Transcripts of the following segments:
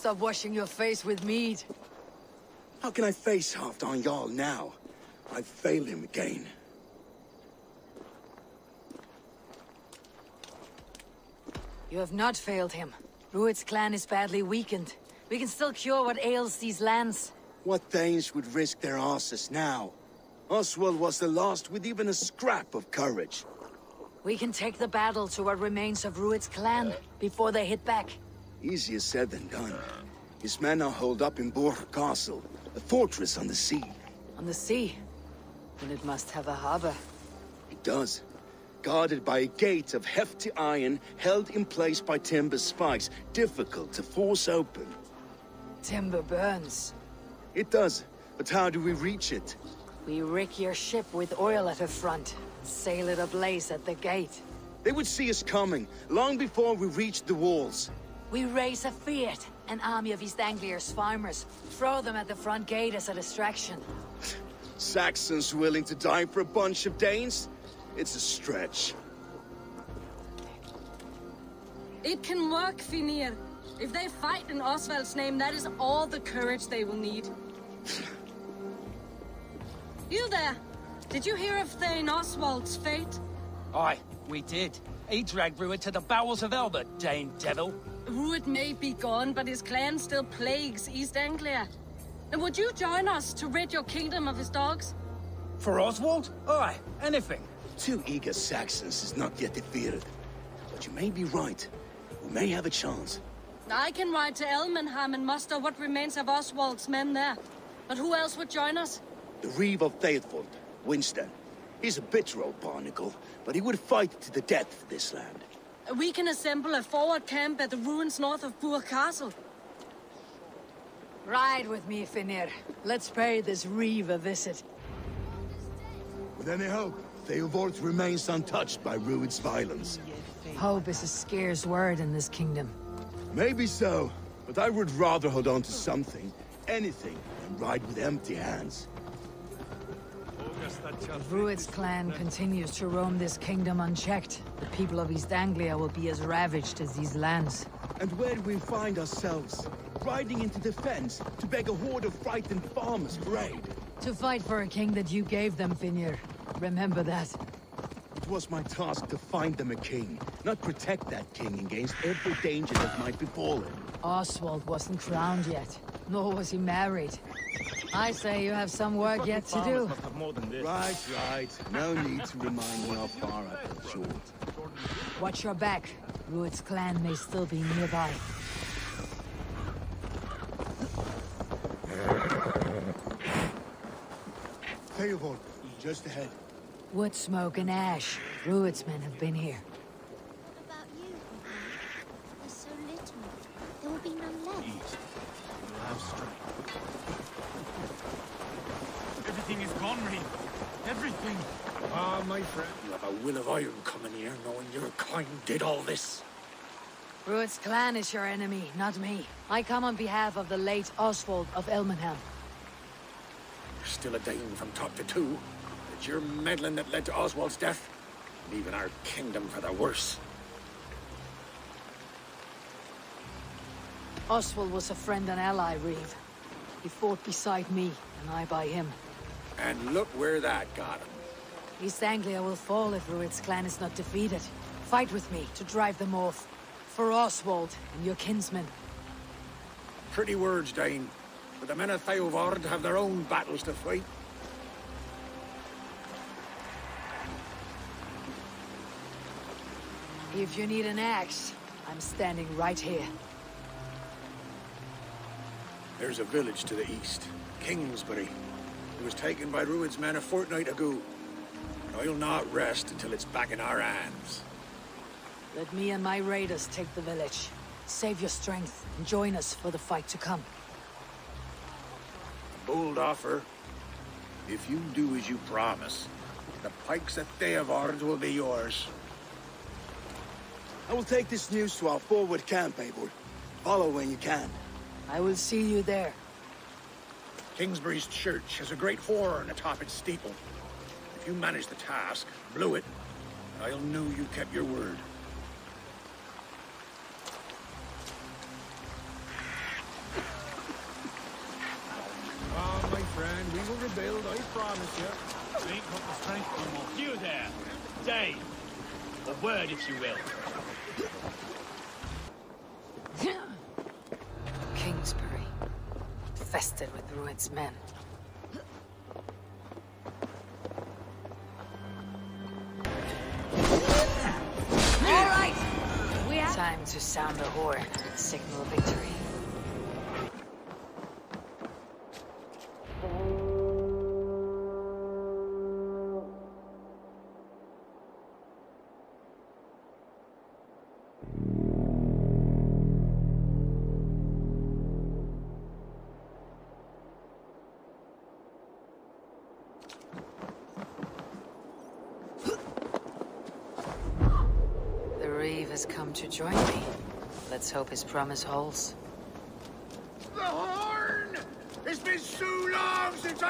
stop washing your face with mead. How can I face Halfdan Jarl now? I failed him again. You have not failed him. Rued's clan is badly weakened. We can still cure what ails these lands. What Danes would risk their asses now? Oswald was the last with even a scrap of courage. We can take the battle to what remains of Rued's clan before they hit back. Easier said than done. His men are holed up in Borg Castle, a fortress on the sea. On the sea? Then it must have a harbor. It does. Guarded by a gate of hefty iron, held in place by timber spikes, difficult to force open. Timber burns. It does, but how do we reach it? We rig your ship with oil at the front, sail it ablaze at the gate. They would see us coming, long before we reached the walls. We raise a Fiat, an army of East Anglia's farmers, throw them at the front gate as a distraction. Saxons willing to die for a bunch of Danes? It's a stretch. It can work, Finir. If they fight in Oswald's name, that is all the courage they will need. You there! Did you hear of Thane Oswald's fate? Aye, we did. He dragged Rued to the bowels of Elbert, Dane devil. Rued may be gone, but his clan still plagues East Anglia. And would you join us to rid your kingdom of his dogs? For Oswald? Aye, anything. 2 eager Saxons is not yet defeated. But you may be right. We may have a chance. I can ride to Elmenham and muster what remains of Oswald's men there. But who else would join us? The Reeve of Thaetford, Winston. He's a bitter old barnacle, but he would fight to the death for this land. We can assemble a forward camp at the ruins north of Burg Castle. Ride with me, Finir. Let's pay this Reeve a visit. With any hope, Theodort remains untouched by Rued's violence. Hope is a scarce word in this kingdom. Maybe so, but I would rather hold on to something, anything, than ride with empty hands. If Rued's clan continues to roam this kingdom unchecked, the people of East Anglia will be as ravaged as these lands. And where do we find ourselves? Riding into defense to beg a horde of frightened farmers for aid. To fight for a king that you gave them, Finir. Remember that. It was my task to find them a king, not protect that king against every danger that might befall him. Oswald wasn't crowned yet, nor was he married. I say you have some work yet to do. Right. No need to remind me how far I fell short. Watch your back. Rued's clan may still be nearby. Theodort, just ahead. Wood smoke and ash. Rued's men have been here. What about you, Wukong? There's so little. There will be none left. Everything is gone, Reeve. Everything. Ah, my friend, you have a will of iron coming here, knowing your kind did all this. Rued's clan is your enemy, not me. I come on behalf of the late Oswald of Elmenham. You're still a Dane from top to two. It's your meddling that led to Oswald's death, leaving our kingdom for the worse. Oswald was a friend and ally, Reeve. He fought beside me, and I by him. And look where that got him. East Anglia will fall if Rued's clan is not defeated. Fight with me to drive them off. For Oswald and your kinsmen. Pretty words, Dane. But the men of Theodord have their own battles to fight. If you need an axe, I'm standing right here. There's a village to the east, Kingsbury. It was taken by Rued's men a fortnight ago. And I'll not rest until it's back in our hands. Let me and my raiders take the village. Save your strength and join us for the fight to come. A bold offer. If you do as you promise, the pikes at Theodord will be yours. I will take this news to our forward camp, Eivor. Follow when you can. I will see you there. Kingsbury's church has a great horn atop its steeple. If you manage the task, blew it, I'll know you kept your word. promise you. I ain't got the strength anymore. You there! Dane! A word, if you will. Kingsbury. Infested with Rued's men. All right! We have time to sound the horn and signal victory. Has come to join me. Let's hope his promise holds. The horn! It's been so long since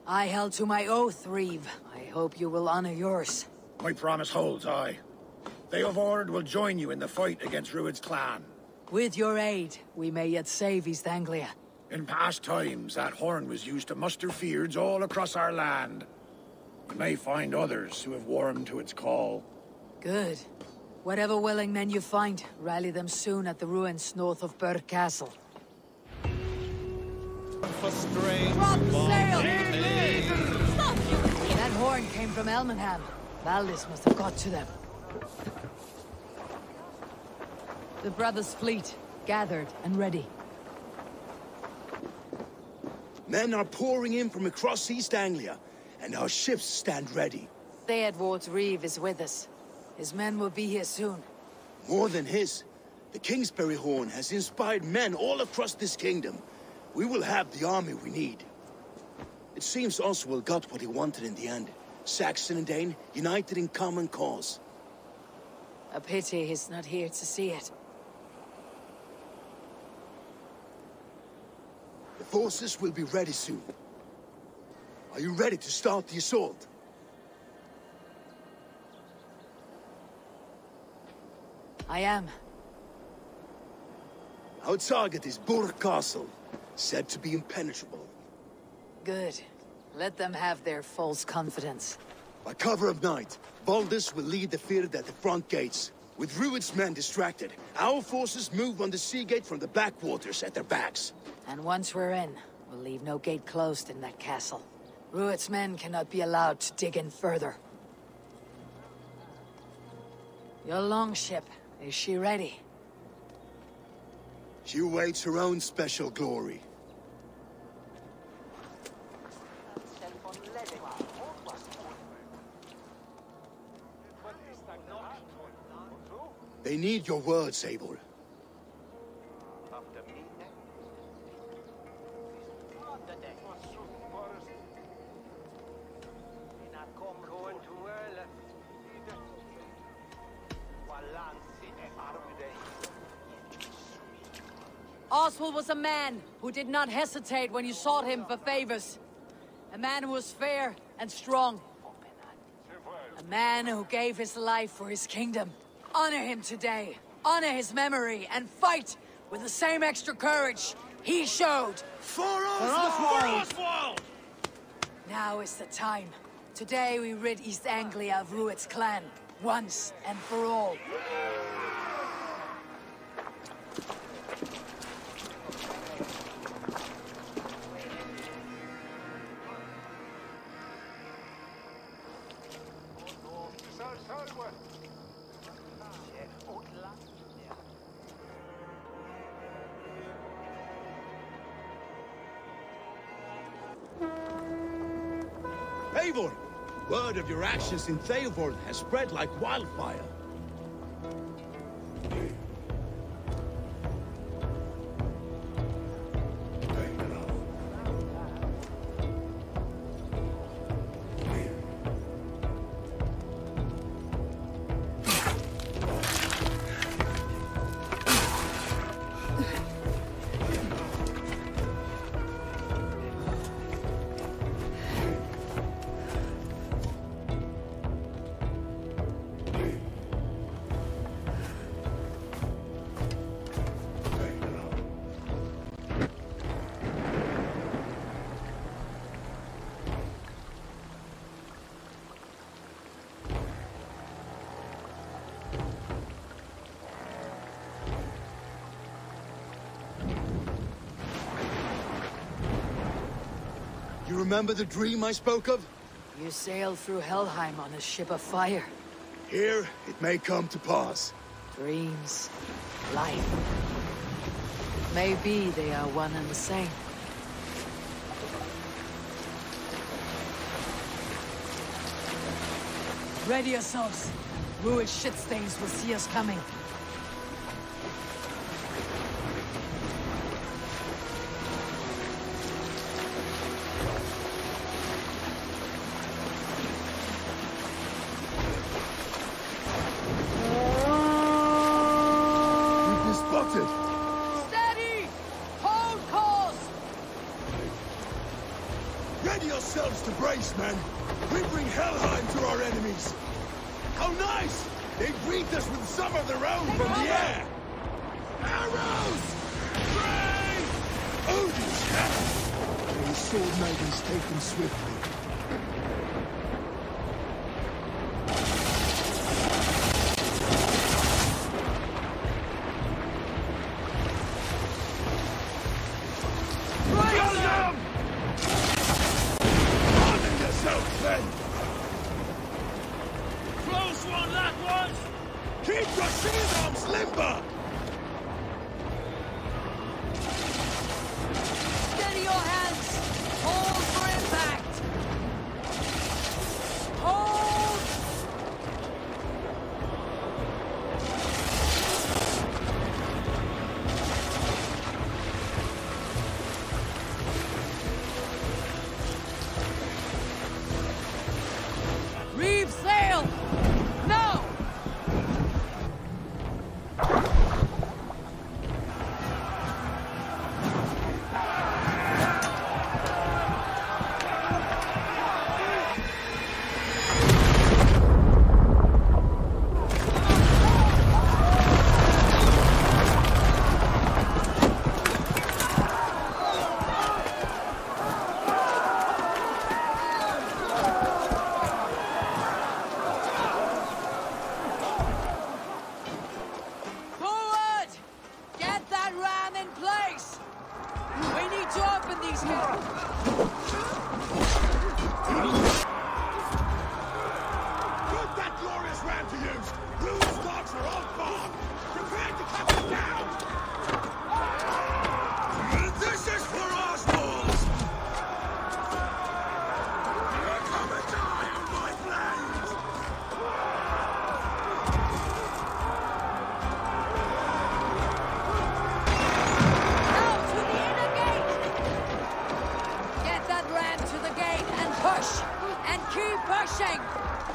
I held to my oath, Reeve. I hope you will honor yours. My promise holds, aye. They of Ord will join you in the fight against Rued's clan. With your aid, we may yet save East Anglia. In past times, that horn was used to muster fyrds all across our land. You may find others who have warmed to its call. Good. Whatever willing men you find, rally them soon at the ruins north of Burg Castle. For strange Drop sail! Stop, you! That horn came from Elmenham. Valdis must have got to them. The brothers' fleet, gathered and ready. Men are pouring in from across East Anglia, and our ships stand ready. Theodward's Reeve is with us. His men will be here soon. More than his, the Kingsbury horn has inspired men all across this kingdom. We will have the army we need. It seems Oswald got what he wanted in the end. Saxon and Dane united in common cause. A pity he's not here to see it. The forces will be ready soon. Are you ready to start the assault? I am. Our target is Burg Castle, said to be impenetrable. Good. Let them have their false confidence. By cover of night, Valdis will lead the Fyrd at the front gates. With Rued's men distracted, our forces move on the sea gate from the backwaters at their backs. And once we're in, we'll leave no gate closed in that castle. Rued's men cannot be allowed to dig in further. Your longship, is she ready? She awaits her own special glory. They need your words, Eivor. Oswald was a man who did not hesitate when you sought him for favors. A man who was fair and strong. A man who gave his life for his kingdom. Honor him today. Honor his memory and fight with the same extra courage he showed. For Oswald! Now is the time. Today we rid East Anglia of Rued's clan, once and for all. Eivor! Word of your actions in Theodward has spread like wildfire. You remember the dream I spoke of? You sailed through Helheim on a ship of fire. Here, it may come to pass. Dreams, life. Maybe they are one and the same. Ready yourselves. Ruined shit-stains will see us coming. Steady! Hold course! Ready yourselves to brace, men. We bring Helheim to our enemies. How nice! They greet us with some of their own from the air. Arrows! Praise! Odin's hammer! May his sword maidens take them swiftly. Keep your shield arms limber! Steady your hands! Hold for impact! Hold! Reeve sail! No!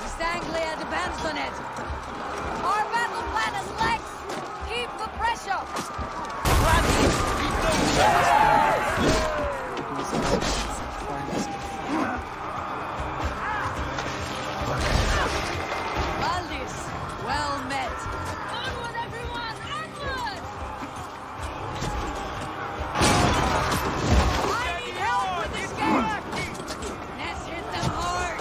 East Anglia depends on it. Our battle plan is legs. Keep the pressure. Valdis, well met. Onward, everyone! Onward! I need help with this game. Let's hit them hard.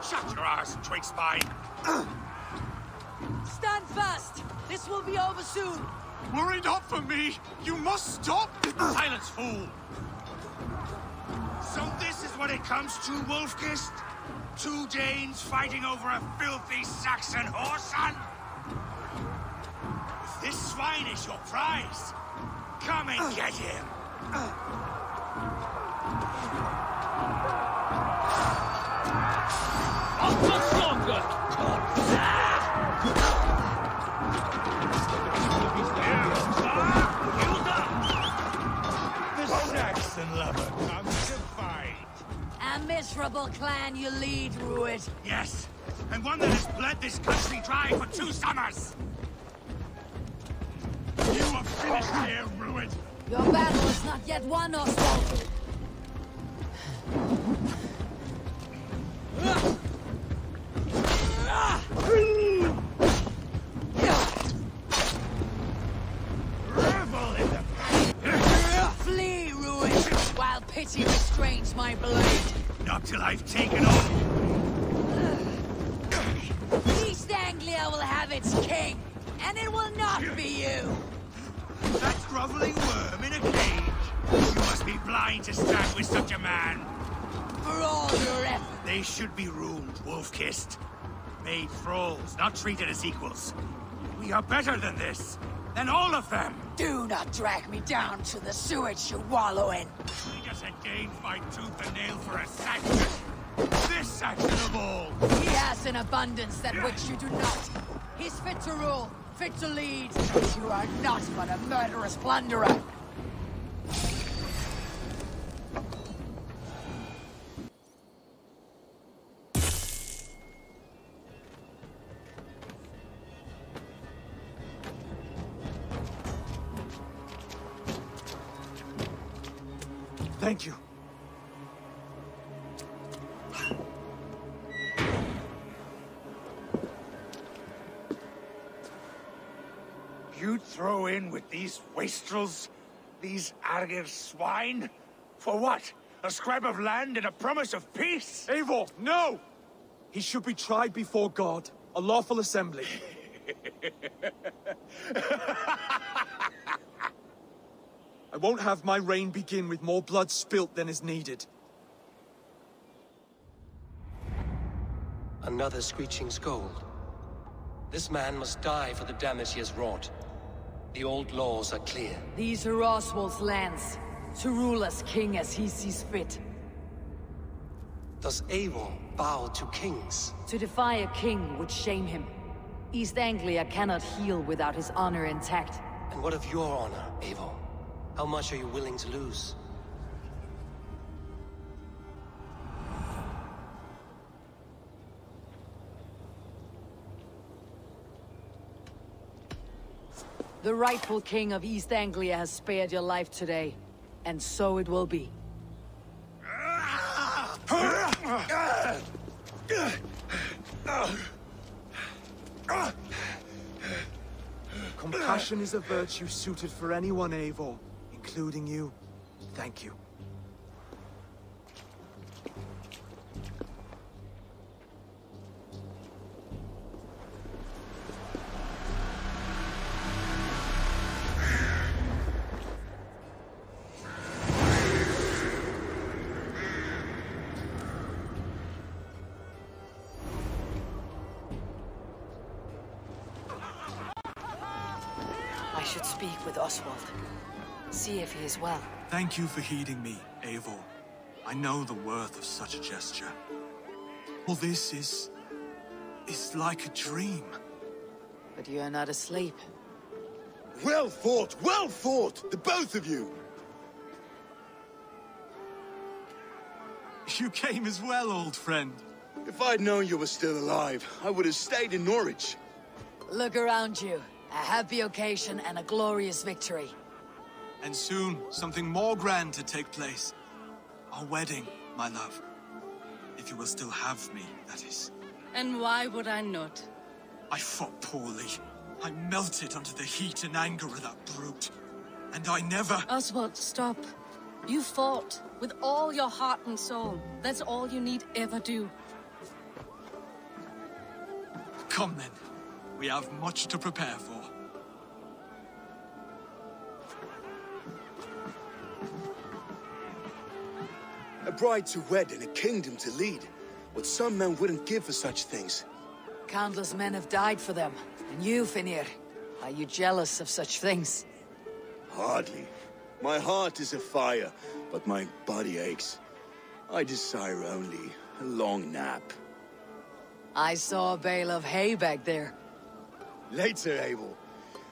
Shut your arse, twig spine! Stand fast! This will be over soon! Worried up for me! You must stop! Silence, fool! So this is what it comes to, Wolfkist? 2 Danes fighting over a filthy Saxon whoreson? If this swine is your prize, come and get him! Up much longer! The Saxon lover comes to fight. A miserable clan you lead, Rued. Yes, and one that has bled this country dry for 2 summers. You are finished here, Rued. Your battle is not yet won, Oswald. Revel in the Flee, Rued, while pity restrains my blade. Not till I've taken all. East Anglia will have its king, and it will not be you. That groveling worm in a cage. You must be blind to stand with such a man. For all your effort. They should be ruled, wolf-kissed. Made thralls, not treated as equals. We are better than this. Than all of them. Do not drag me down to the sewage you wallow in. We just had Dane fight tooth and nail for a Saxon. This Saxon of all. He has an abundance that which you do not. He's fit to rule, fit to lead. You are not but a murderous plunderer. Thank you. You'd throw in with these wastrels? These Argir swine? For what? A scrap of land and a promise of peace? Eivor, no! He should be tried before God, a lawful assembly. I won't have my reign begin with more blood spilt than is needed. Another screeching scold. This man must die for the damage he has wrought. The old laws are clear. These are Oswald's lands, to rule as king as he sees fit. Does Eivor bow to kings? To defy a king would shame him. East Anglia cannot heal without his honor intact. And what of your honor, Eivor? How much are you willing to lose? The rightful king of East Anglia has spared your life today, and so it will be. Compassion is a virtue suited for anyone, Eivor, including you. Thank you. I should speak with Oswald. See if he is well. Thank you for heeding me, Eivor. I know the worth of such a gesture. All this is like a dream. But you are not asleep. Well fought, the both of you! You came as well, old friend. If I'd known you were still alive, I would have stayed in Norwich. Look around you. A happy occasion and a glorious victory. And soon, something more grand to take place. Our wedding, my love. If you will still have me, that is. And why would I not? I fought poorly. I melted under the heat and anger of that brute. And I never... Oswald, stop. You fought with all your heart and soul. That's all you need ever do. Come then. We have much to prepare for. bride to wed and a kingdom to lead. What some men wouldn't give for such things. Countless men have died for them. And you, Finir, are you jealous of such things? Hardly. My heart is afire, but my body aches. I desire only a long nap. I saw a bale of hay back there. Later, Abel.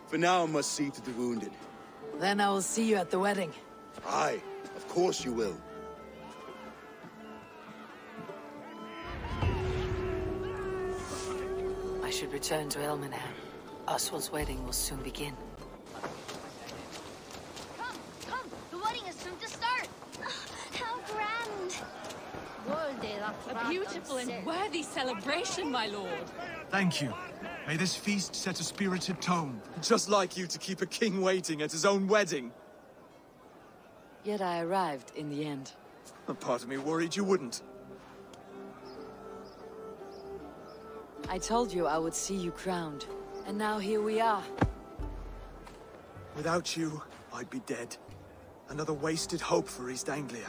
For now, I must see to the wounded. Then I will see you at the wedding. Aye, of course you will. I should return to Elmenham. Oswald's wedding will soon begin. Come! The wedding is soon to start! How grand! A beautiful and worthy celebration, my lord. Thank you. May this feast set a spirited tone. Just like you to keep a king waiting at his own wedding. Yet I arrived in the end. A part of me worried you wouldn't. I told you I would see you crowned. And now here we are. Without you, I'd be dead. Another wasted hope for East Anglia.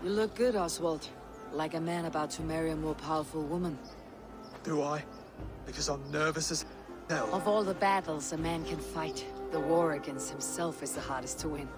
You look good, Oswald. Like a man about to marry a more powerful woman. Do I? Because I'm nervous as hell. Of all the battles a man can fight, the war against himself is the hardest to win.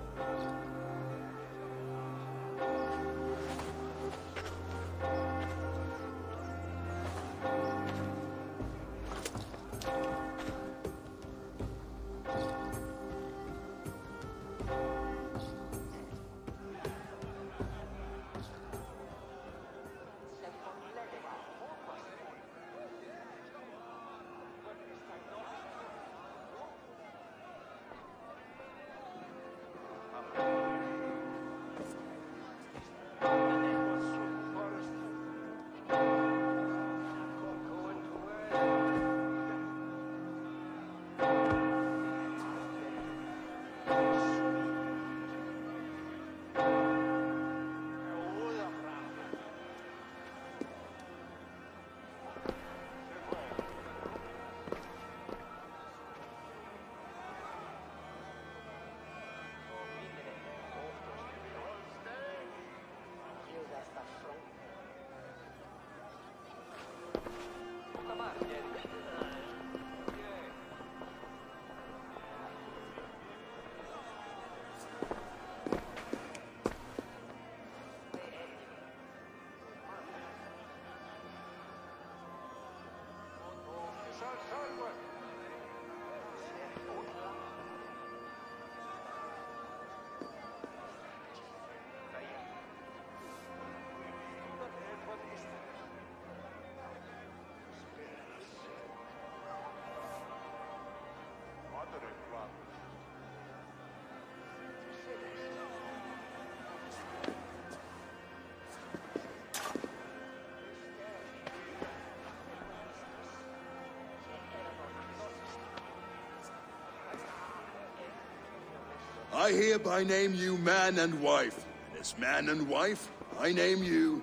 I hereby name you man and wife. And as man and wife, I name you...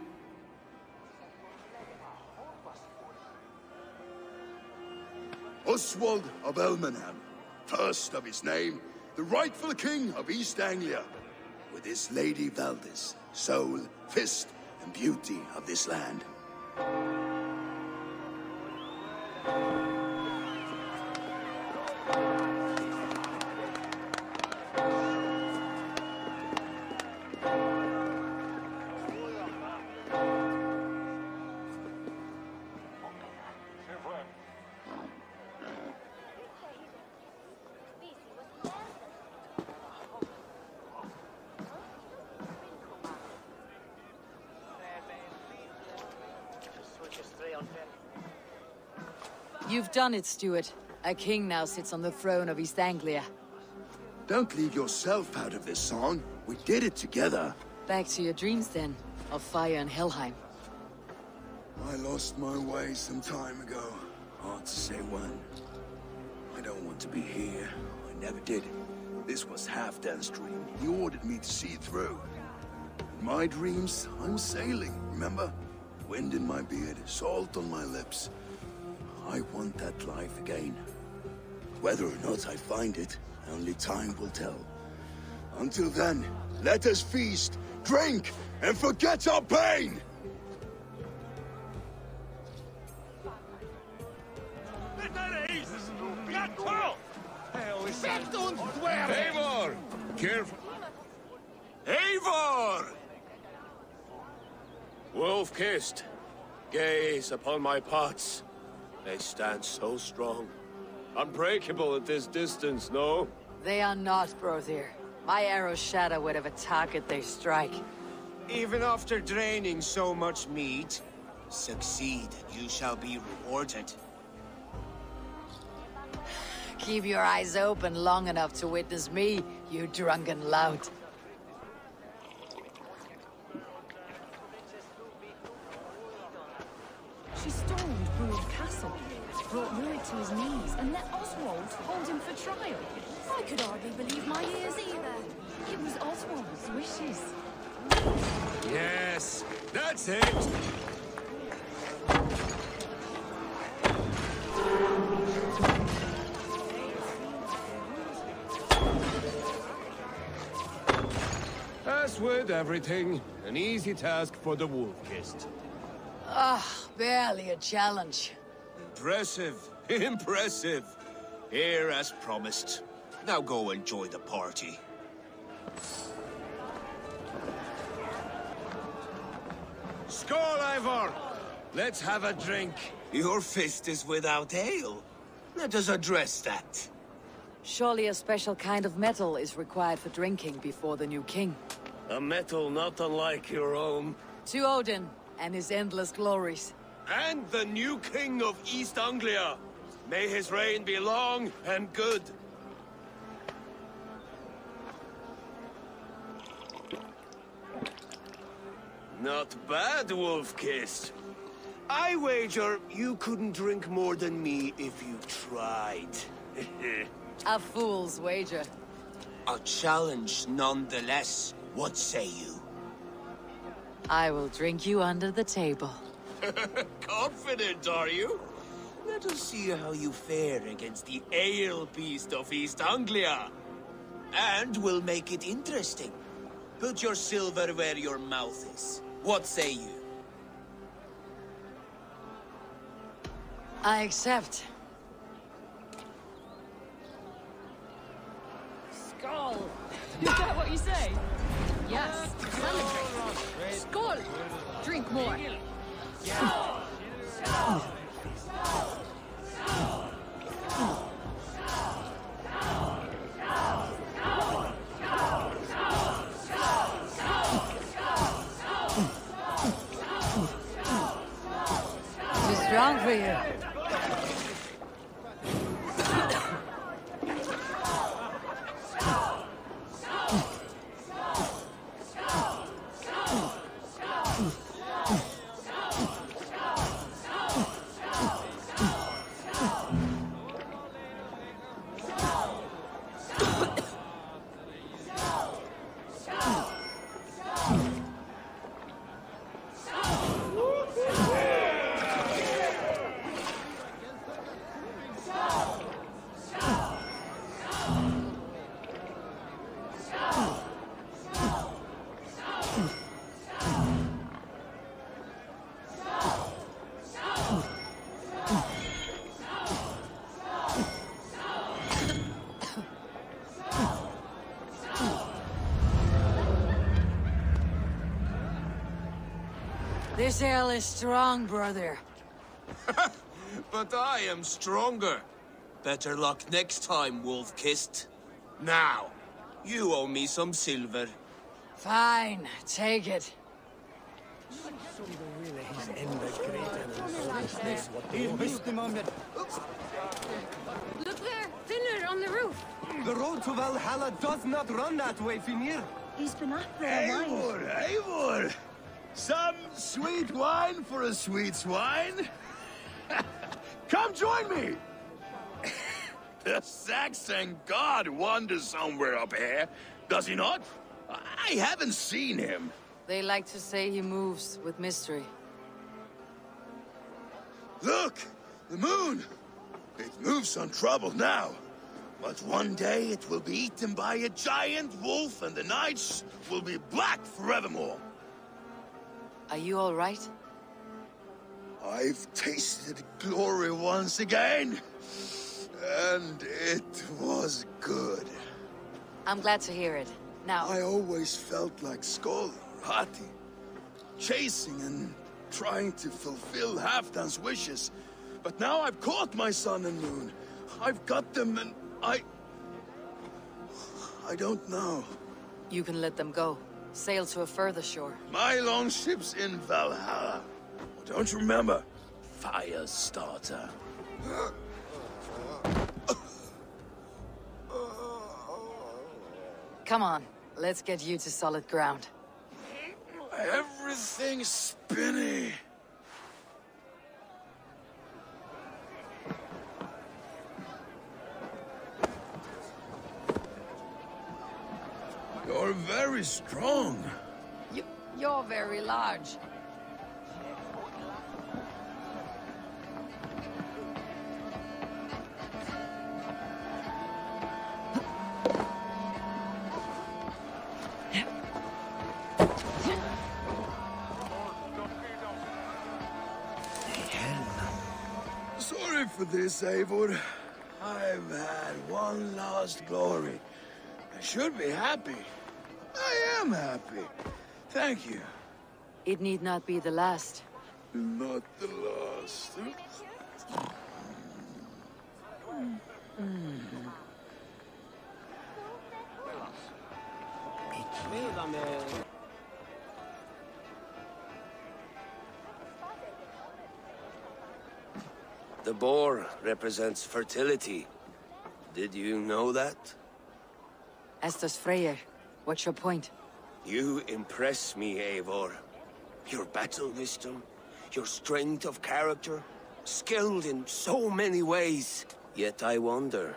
Oswald of Elmenham, first of his name, the rightful king of East Anglia, with his lady Valdis, soul, fist, and beauty of this land. You've done it, Stuart. A king now sits on the throne of East Anglia. Don't leave yourself out of this song. We did it together. Back to your dreams, then, of fire and Helheim. I lost my way some time ago. Hard to say when. I don't want to be here. I never did. This was Halfdan's dream. He ordered me to see it through. In my dreams, I'm sailing, remember? Wind in my beard, salt on my lips. I want that life again. Whether or not I find it, only time will tell. Until then, let us feast, drink, and forget our pain! Eivor! Careful! Eivor! Wolf-kissed, gaze upon my pots. They stand so strong. Unbreakable at this distance, no? They are not, Brother. My arrows shatter whatever target they strike. Even after draining so much meat, succeed, you shall be rewarded. Keep your eyes open long enough to witness me, you drunken lout. She stormed Rued Castle, brought Rued to his knees, and let Oswald hold him for trial. I could hardly believe my ears either. It was Oswald's wishes. Yes, that's it! As with everything, an easy task for the Wolf-kissed. Barely a challenge. Impressive. Impressive. Here as promised. Now go enjoy the party. Skål, Eivor! Let's have a drink. Your fist is without ale. Let us address that. Surely a special kind of metal is required for drinking before the new king. A metal not unlike your own. To Odin and his endless glories. And the new king of East Anglia. May his reign be long and good. Not bad, Wolf-kissed. I wager you couldn't drink more than me if you tried. A fool's wager. A challenge nonetheless. What say you? I will drink you under the table. Confident, are you? Let us see how you fare against the ale beast of East Anglia. And we'll make it interesting. Put your silver where your mouth is. What say you? I accept. Skål! Is that what you say? Yes. Celebrate. Skål! Drink more. Too strong for you. This ale is strong, brother. But I am stronger. Better luck next time, Wolf-kissed. Now, you owe me some silver. Fine, take it. Look there! Thinner on the roof! The road to Valhalla does not run that way, Finir. He's been up there a while. Eivor! Some sweet wine for a sweet swine? Come join me! The Saxon god wanders somewhere up here, does he not? I haven't seen him. They like to say he moves with mystery. Look! The moon! It moves untroubled now. But one day it will be eaten by a giant wolf and the nights will be black forevermore. Are you all right? I've tasted glory once again, and it was good. I'm glad to hear it. Now... I always felt like Skoll, Hati, chasing and trying to fulfill Halfdan's wishes. But now I've caught my sun and moon. I've got them and I don't know. You can let them go. Sail to a further shore. My longship's in Valhalla. Don't you remember? Firestarter. Come on, let's get you to solid ground. Everything's spinny. You're very strong. You're very large. Sorry for this, Eivor. I've had one last glory. I should be happy. I am happy. Thank you. It need not be the last. Not the last. The boar represents fertility. Did you know that? As does Freyr. What's your point? You impress me, Eivor. Your battle wisdom, your strength of character, skilled in so many ways. Yet I wonder,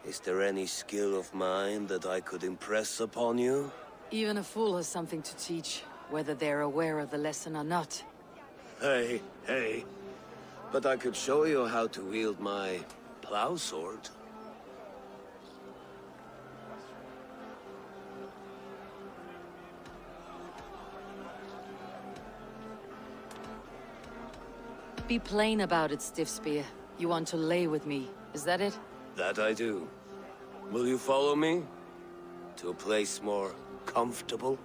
is there any skill of mine that I could impress upon you? Even a fool has something to teach, whether they're aware of the lesson or not. Hey. But I could show you how to wield my plow sword. Be plain about it, Stiffspear. You want to lay with me, is that it? That I do. Will you follow me? To a place more comfortable?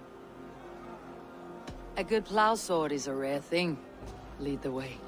A good plow sword is a rare thing. Lead the way.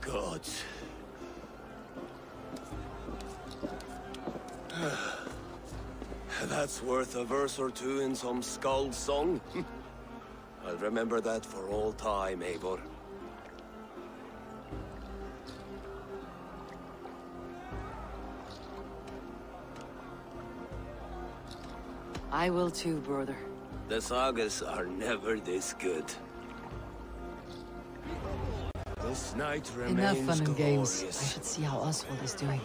Gods. That's worth a verse or two in some Skald song. I'll remember that for all time, Eivor. I will too, brother. The sagas are never this good. This night remains Enough fun and games. glorious. I should see how Oswald is doing.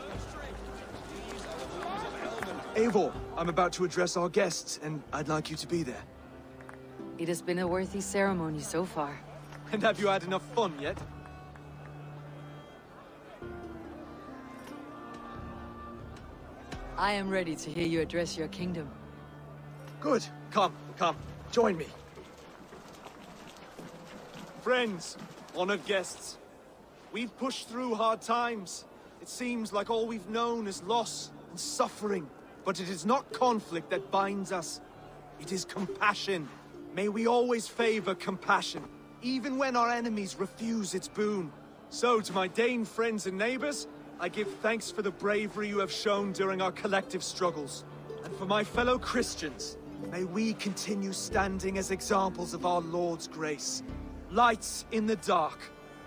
Eivor, I'm about to address our guests, and I'd like you to be there. It has been a worthy ceremony so far. And have you had enough fun yet? I am ready to hear you address your kingdom. Good. Come, join me. Friends, honored guests, we've pushed through hard times. It seems like all we've known is loss and suffering. But it is not conflict that binds us. It is compassion. May we always favor compassion, even when our enemies refuse its boon. So, to my Dane friends and neighbors, I give thanks for the bravery you have shown during our collective struggles. And for my fellow Christians, May we continue standing as examples of our Lord's grace. Lights in the dark.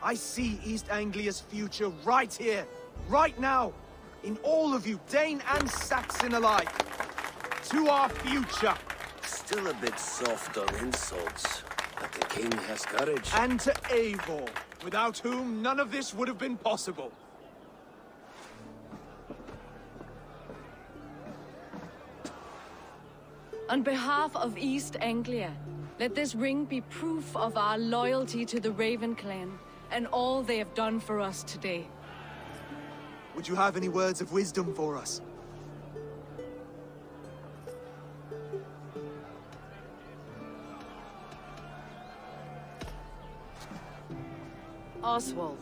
I see East Anglia's future right here, right now. In all of you, Dane and Saxon alike. To our future. Still a bit soft on insults, but the king has courage. And to Eivor, without whom none of this would have been possible. On behalf of East Anglia, let this ring be proof of our loyalty to the Raven clan and all they have done for us today. Would you have any words of wisdom for us? Oswald,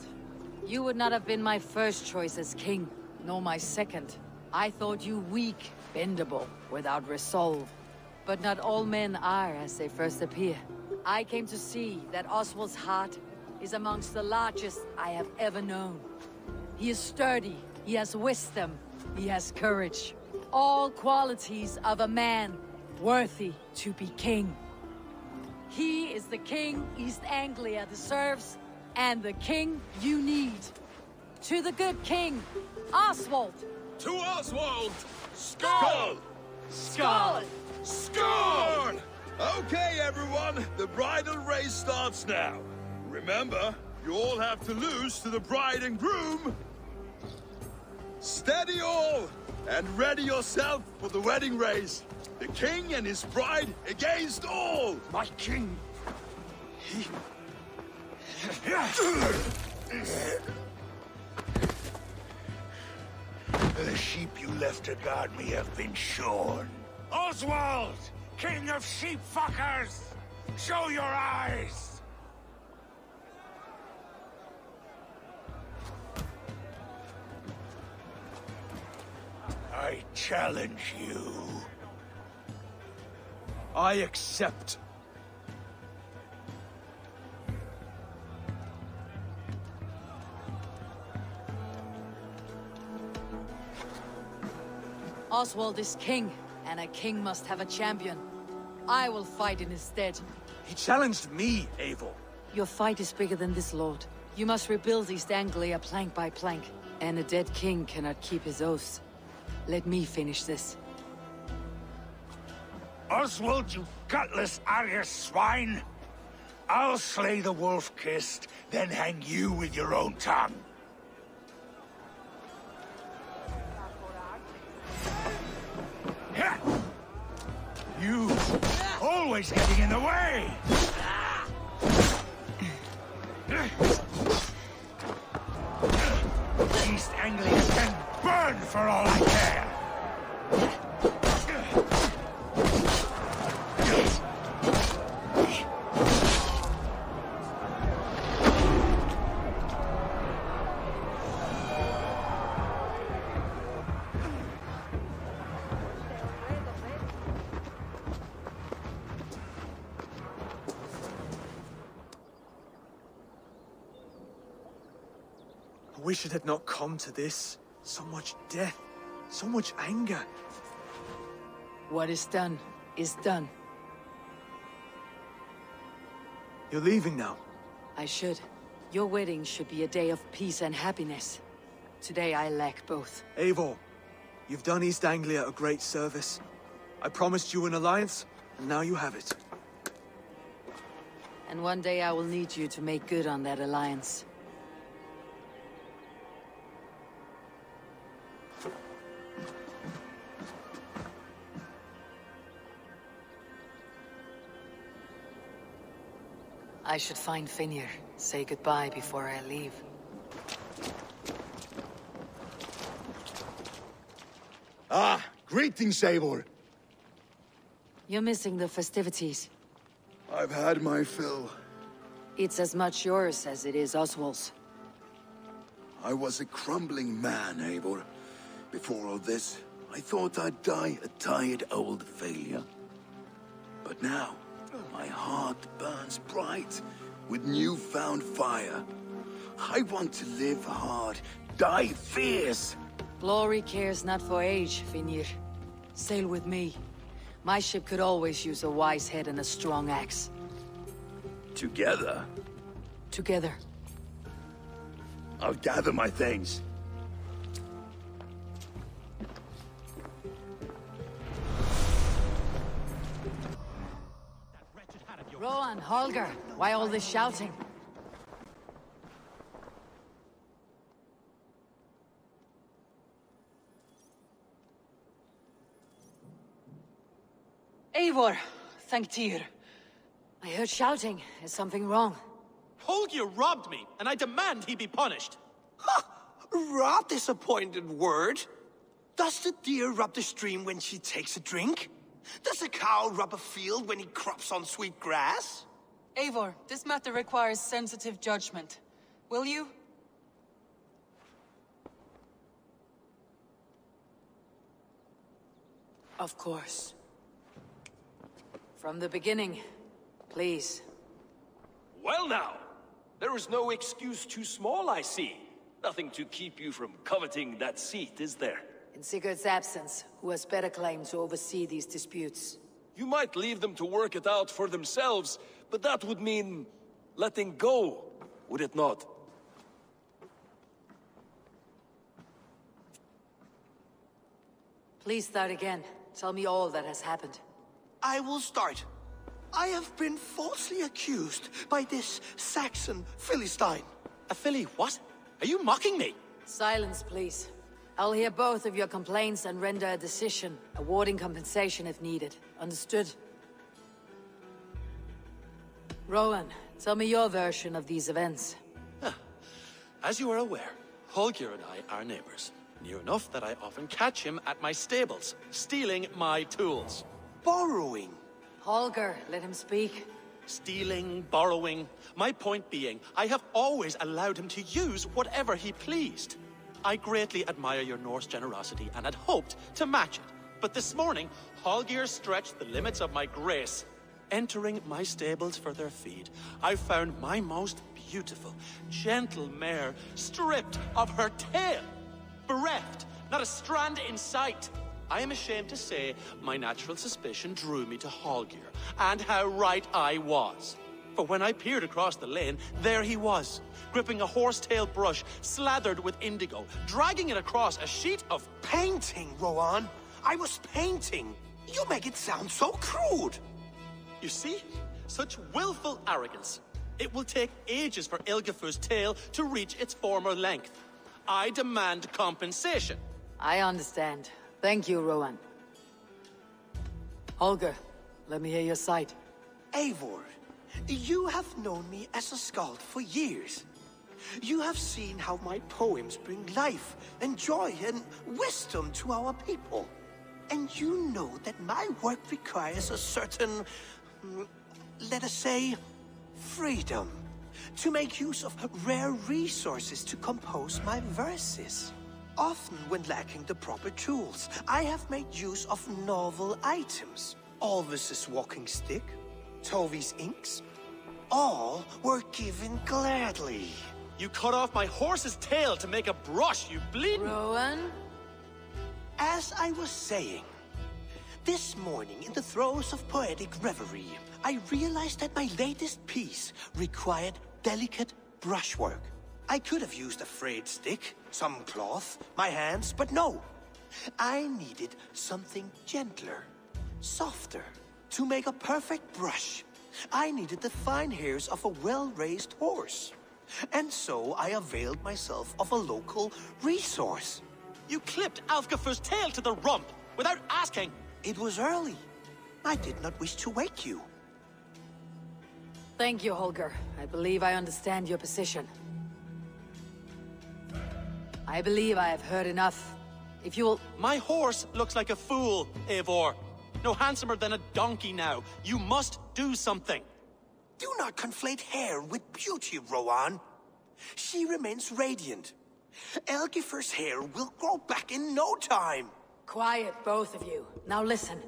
you would not have been my first choice as king, nor my second. I thought you weak, bendable, without resolve. But not all men are as they first appear. I came to see that Oswald's heart is amongst the largest I have ever known. He is sturdy, he has wisdom, he has courage. All qualities of a man worthy to be king. He is the king East Anglia deserves, and the king you need. To the good king, Oswald! To Oswald! Skull! Skull! Scorn! Okay, everyone, the bridal race starts now. Remember, you all have to lose to the bride and groom. Steady all, and ready yourself for the wedding race. The king and his bride against all. My king! The sheep you left to guard me have been shorn. Oswald! King of sheep fuckers! Show your eyes! I challenge you. I accept. Oswald is king, and a king must have a champion. I will fight in his stead. He challenged me, Eivor. Your fight is bigger than this, Lord. You must rebuild East Anglia plank by plank, and a dead king cannot keep his oaths. Let me finish this. Oswald, you gutless Arya swine! I'll slay the wolf-kissed, then hang you with your own tongue. You always getting in the way! East Anglia can burn for all I care! I wish it had not come to this. So much death, so much anger. What is done, is done. You're leaving now. I should. Your wedding should be a day of peace and happiness. Today I lack both. Eivor, you've done East Anglia a great service. I promised you an alliance, and now you have it. And one day I will need you to make good on that alliance. I should find Finnr. Say goodbye before I leave. Ah, greetings, Eivor. You're missing the festivities. I've had my fill. It's as much yours as it is Oswald's. I was a crumbling man, Eivor. Before all this, I thought I'd die a tired old failure. But now, my heart burns bright with newfound fire. I want to live hard, die fierce. Glory cares not for age, Finnr. Sail with me. My ship could always use a wise head and a strong axe. Together? Together. I'll gather my things. Rowan, Holger, why all this shouting? Eivor, thank Tyr. I heard shouting. Is something wrong? Holger robbed me, and I demand he be punished. Ha! Rot disappointed word. Does the deer rub the stream when she takes a drink? Does a cow rub a field when he crops on sweet grass? Eivor, this matter requires sensitive judgment. Will you? Of course. From the beginning, please. Well now, there is no excuse too small, I see. Nothing to keep you from coveting that seat, is there? In Sigurd's absence, who has better claim to oversee these disputes? You might leave them to work it out for themselves, but that would mean letting go, would it not? Please start again. Tell me all that has happened. I will start. I have been falsely accused by this Saxon Philistine. A Philly what? Are you mocking me? Silence, please. I'll hear both of your complaints and render a decision, awarding compensation if needed. Understood? Rowan, tell me your version of these events. As you are aware, Holger and I are neighbors. Near enough that I often catch him at my stables, stealing my tools. Borrowing. Holger, let him speak. Stealing, borrowing. My point being, I have always allowed him to use whatever he pleased. I greatly admire your Norse generosity and had hoped to match it. But this morning, Holger stretched the limits of my grace. Entering my stables for their feed, I found my most beautiful, gentle mare stripped of her tail. Bereft, not a strand in sight. I am ashamed to say my natural suspicion drew me to Holger, and how right I was. For when I peered across the lane, there he was, gripping a horsetail brush slathered with indigo, dragging it across a sheet of painting, Rowan. I was painting. You make it sound so crude. You see? Such willful arrogance. It will take ages for Ilgafur's tail to reach its former length. I demand compensation. I understand. Thank you, Rowan. Holger, let me hear your side. Eivor, you have known me as a skald for years. You have seen how my poems bring life and joy and wisdom to our people. And you know that my work requires a certain, let us say, freedom. To make use of rare resources to compose my verses. Often when lacking the proper tools, I have made use of novel items. Alvis's walking stick, Tovi's inks, all were given gladly. You cut off my horse's tail to make a brush, you bleeding... Rowan? As I was saying, this morning in the throes of poetic reverie, I realized that my latest piece required delicate brushwork. I could have used a frayed stick, some cloth, my hands, but no. I needed something gentler, softer. To make a perfect brush, I needed the fine hairs of a well-raised horse. And so I availed myself of a local resource. You clipped Alfgafur's tail to the rump, without asking. It was early. I did not wish to wake you. Thank you, Holger. I believe I understand your position. I believe I have heard enough. If you'll... My horse looks like a fool, Eivor. No handsomer than a donkey now. You must do something. Do not conflate hair with beauty, Rowan. She remains radiant. Elgifur's hair will grow back in no time. Quiet, both of you. Now listen.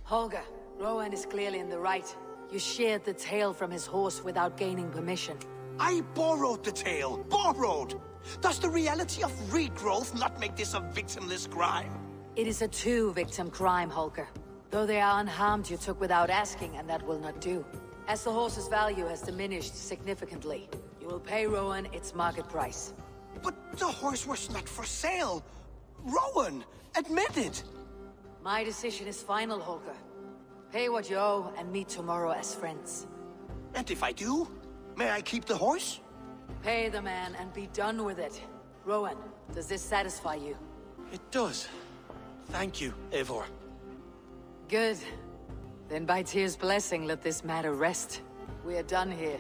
Holger, Rowan is clearly in the right. You sheared the tail from his horse without gaining permission. I borrowed the tail. Borrowed! Does the reality of regrowth not make this a victimless crime? It is a two-victim crime, Holger. Though they are unharmed, you took without asking, and that will not do. As the horse's value has diminished significantly, you will pay Rowan its market price. But the horse was not for sale. Rowan, admit it. My decision is final, Holger. Pay what you owe and meet tomorrow as friends. And if I do, may I keep the horse? Pay the man and be done with it. Rowan, does this satisfy you? It does. Thank you, Eivor. Good. Then by Tyr's blessing, let this matter rest. We are done here.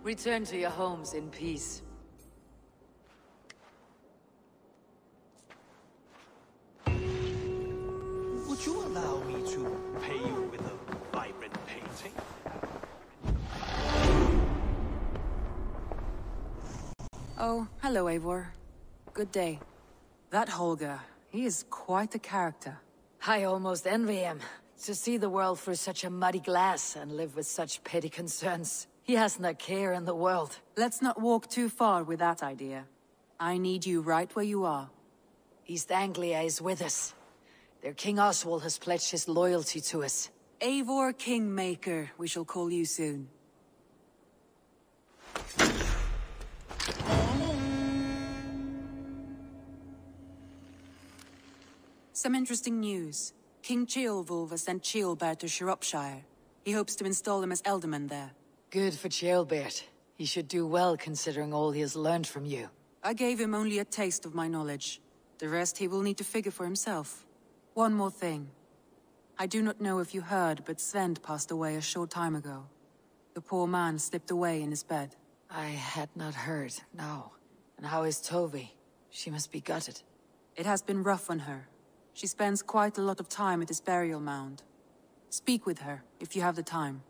Return to your homes in peace. Would you allow me to pay you with a vibrant painting? Oh, hello, Eivor. Good day. That Holger, he is quite the character. I almost envy him. To see the world through such a muddy glass and live with such petty concerns. He hasn't a care in the world. Let's not walk too far with that idea. I need you right where you are. East Anglia is with us. Their King Oswald has pledged his loyalty to us. Eivor Kingmaker, we shall call you soon. Some interesting news. King Ceolwulf has sent Ceolbert to Shropshire. He hopes to install him as Elderman there. Good for Ceolbert. He should do well considering all he has learned from you. I gave him only a taste of my knowledge. The rest he will need to figure for himself. One more thing. I do not know if you heard, but Sven passed away a short time ago. The poor man slipped away in his bed. I had not heard, no. And how is Tovi? She must be gutted. It has been rough on her. She spends quite a lot of time at his burial mound. Speak with her, if you have the time.